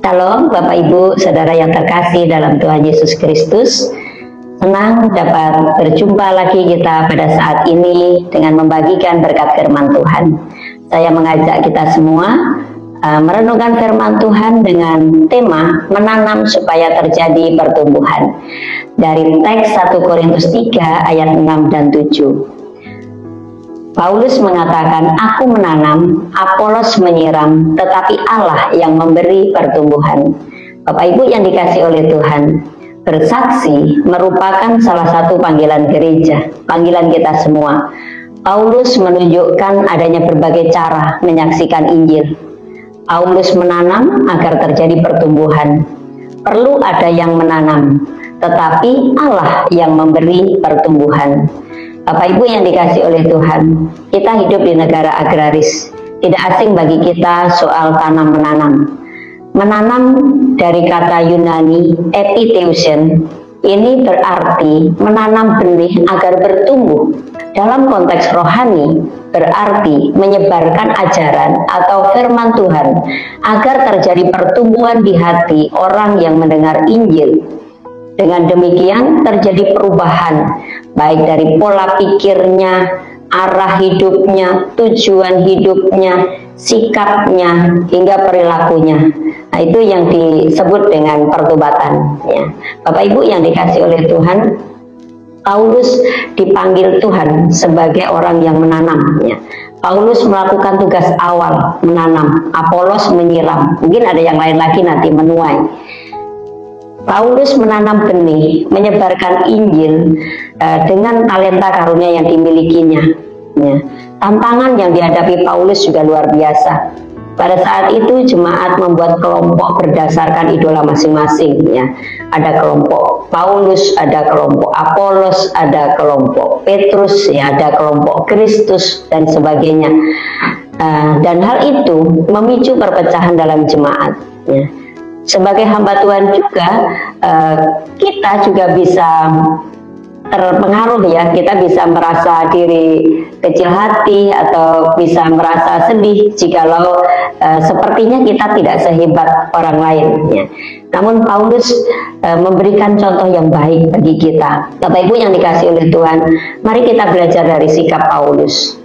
Shalom Bapak Ibu, Saudara yang terkasih dalam Tuhan Yesus Kristus. Senang dapat berjumpa lagi kita pada saat ini dengan membagikan berkat firman Tuhan. Saya mengajak kita semua merenungkan firman Tuhan dengan tema menanam supaya terjadi pertumbuhan. Dari teks 1 Korintus 3 ayat 6 dan 7. Paulus mengatakan, aku menanam, Apolos menyiram, tetapi Allah yang memberi pertumbuhan. Bapak Ibu yang dikasih oleh Tuhan, bersaksi merupakan salah satu panggilan gereja, panggilan kita semua. Paulus menunjukkan adanya berbagai cara menyaksikan Injil. Paulus menanam agar terjadi pertumbuhan. Perlu ada yang menanam, tetapi Allah yang memberi pertumbuhan. Bapak Ibu yang dikasih oleh Tuhan, kita hidup di negara agraris. Tidak asing bagi kita soal tanam-menanam. Menanam dari kata Yunani epiteusen, ini berarti menanam benih agar bertumbuh. Dalam konteks rohani, berarti menyebarkan ajaran atau firman Tuhan agar terjadi pertumbuhan di hati orang yang mendengar Injil. Dengan demikian terjadi perubahan, baik dari pola pikirnya, arah hidupnya, tujuan hidupnya, sikapnya, hingga perilakunya. Nah, itu yang disebut dengan pertobatan. Ya. Bapak Ibu yang dikasih oleh Tuhan, Paulus dipanggil Tuhan sebagai orang yang menanam. Ya. Paulus melakukan tugas awal, menanam. Apolos menyiram. Mungkin ada yang lain lagi nanti menuai. Paulus menanam benih, menyebarkan Injil dengan talenta karunia yang dimilikinya. Ya. Tantangan yang dihadapi Paulus juga luar biasa. Pada saat itu jemaat membuat kelompok berdasarkan idola masing-masing. Ya. Ada kelompok Paulus, ada kelompok Apolos, ada kelompok Petrus, ya, ada kelompok Kristus dan sebagainya. Dan hal itu memicu perpecahan dalam jemaat. Ya. Sebagai hamba Tuhan juga kita juga bisa terpengaruh, ya, kita bisa merasa diri kecil hati atau bisa merasa sedih jikalau sepertinya kita tidak sehebat orang lain, ya. Namun Paulus memberikan contoh yang baik bagi kita. Bapak Ibu yang dikasih oleh Tuhan, mari kita belajar dari sikap Paulus.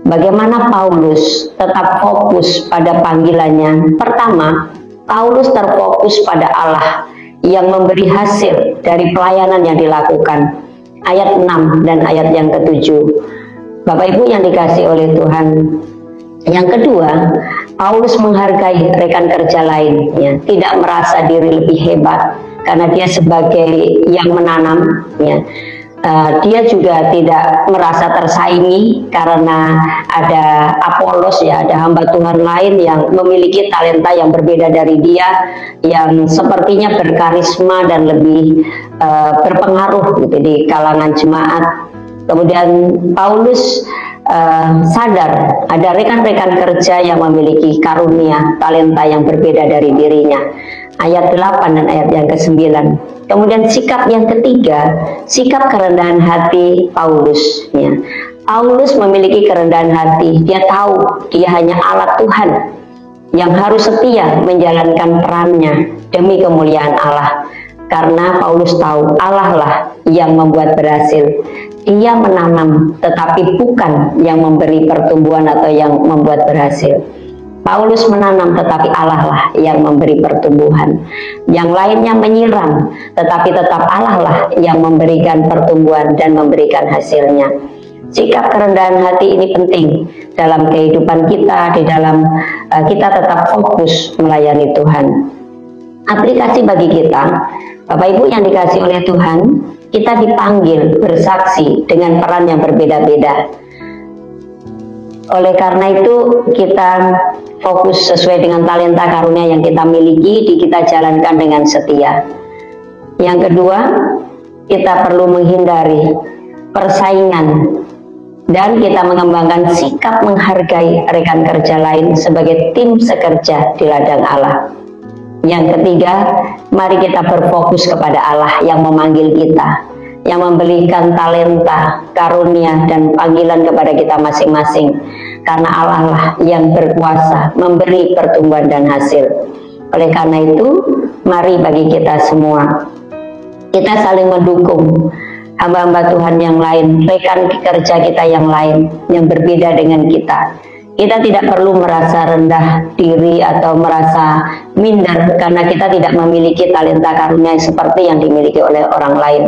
Bagaimana Paulus tetap fokus pada panggilannya. Pertama, Paulus terfokus pada Allah yang memberi hasil dari pelayanan yang dilakukan. Ayat 6 dan ayat yang ke-7. Bapak Ibu yang dikasih oleh Tuhan. Yang kedua, Paulus menghargai rekan kerja lain, ya, tidak merasa diri lebih hebat karena dia sebagai yang menanam, ya. Dia juga tidak merasa tersaingi karena ada Apolos, ya, ada hamba Tuhan lain yang memiliki talenta yang berbeda dari dia, yang sepertinya berkarisma dan lebih berpengaruh gitu di kalangan jemaat. Kemudian Paulus sadar ada rekan-rekan kerja yang memiliki karunia, talenta yang berbeda dari dirinya. Ayat 8 dan ayat yang ke-9. Kemudian sikap yang ketiga, sikap kerendahan hati Paulus. Ya. Paulus memiliki kerendahan hati. Dia tahu dia hanya alat Tuhan yang harus setia menjalankan perannya demi kemuliaan Allah. Karena Paulus tahu Allah lah yang membuat berhasil. Dia menanam, tetapi bukan yang memberi pertumbuhan atau yang membuat berhasil. Paulus menanam, tetapi Allah lah yang memberi pertumbuhan. Yang lainnya menyiram, tetapi tetap Allah lah yang memberikan pertumbuhan dan memberikan hasilnya. Sikap kerendahan hati ini penting dalam kehidupan kita, di dalam kita tetap fokus melayani Tuhan. Aplikasi bagi kita, Bapak Ibu yang dikasih oleh Tuhan, kita dipanggil bersaksi dengan peran yang berbeda-beda. Oleh karena itu kita fokus sesuai dengan talenta karunia yang kita miliki, kita jalankan dengan setia. Yang kedua, kita perlu menghindari persaingan dan kita mengembangkan sikap menghargai rekan kerja lain sebagai tim sekerja di ladang Allah. Yang ketiga, mari kita berfokus kepada Allah yang memanggil kita, yang memberikan talenta, karunia, dan panggilan kepada kita masing-masing. Karena Allah lah yang berkuasa memberi pertumbuhan dan hasil. Oleh karena itu, mari bagi kita semua, kita saling mendukung hamba-hamba Tuhan yang lain, rekan kerja kita yang lain, yang berbeda dengan kita. Kita tidak perlu merasa rendah diri atau merasa minder karena kita tidak memiliki talenta karunia seperti yang dimiliki oleh orang lain.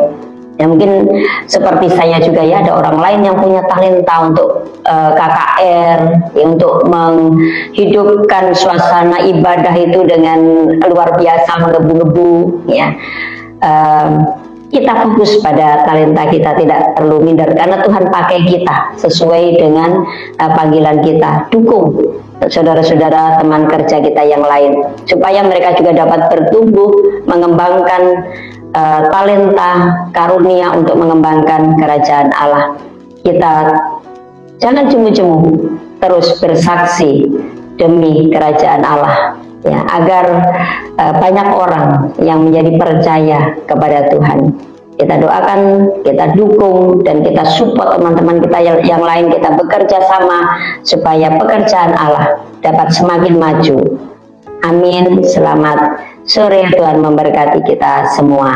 Ya mungkin seperti saya juga ya, ada orang lain yang punya talenta untuk KKR, ya, untuk menghidupkan suasana ibadah itu dengan luar biasa, menggebu-gebu, ya. Kita fokus pada talenta kita, tidak perlu minder karena Tuhan pakai kita sesuai dengan panggilan kita. Dukung saudara-saudara teman kerja kita yang lain supaya mereka juga dapat bertumbuh, mengembangkan talenta karunia untuk mengembangkan kerajaan Allah. Kita jangan cemu-cemu, terus bersaksi demi kerajaan Allah, ya, agar banyak orang yang menjadi percaya kepada Tuhan. Kita doakan, kita dukung, dan kita support teman-teman kita yang lain. Kita bekerja sama supaya pekerjaan Allah dapat semakin maju. Amin. Selamat sore, Tuhan memberkati kita semua.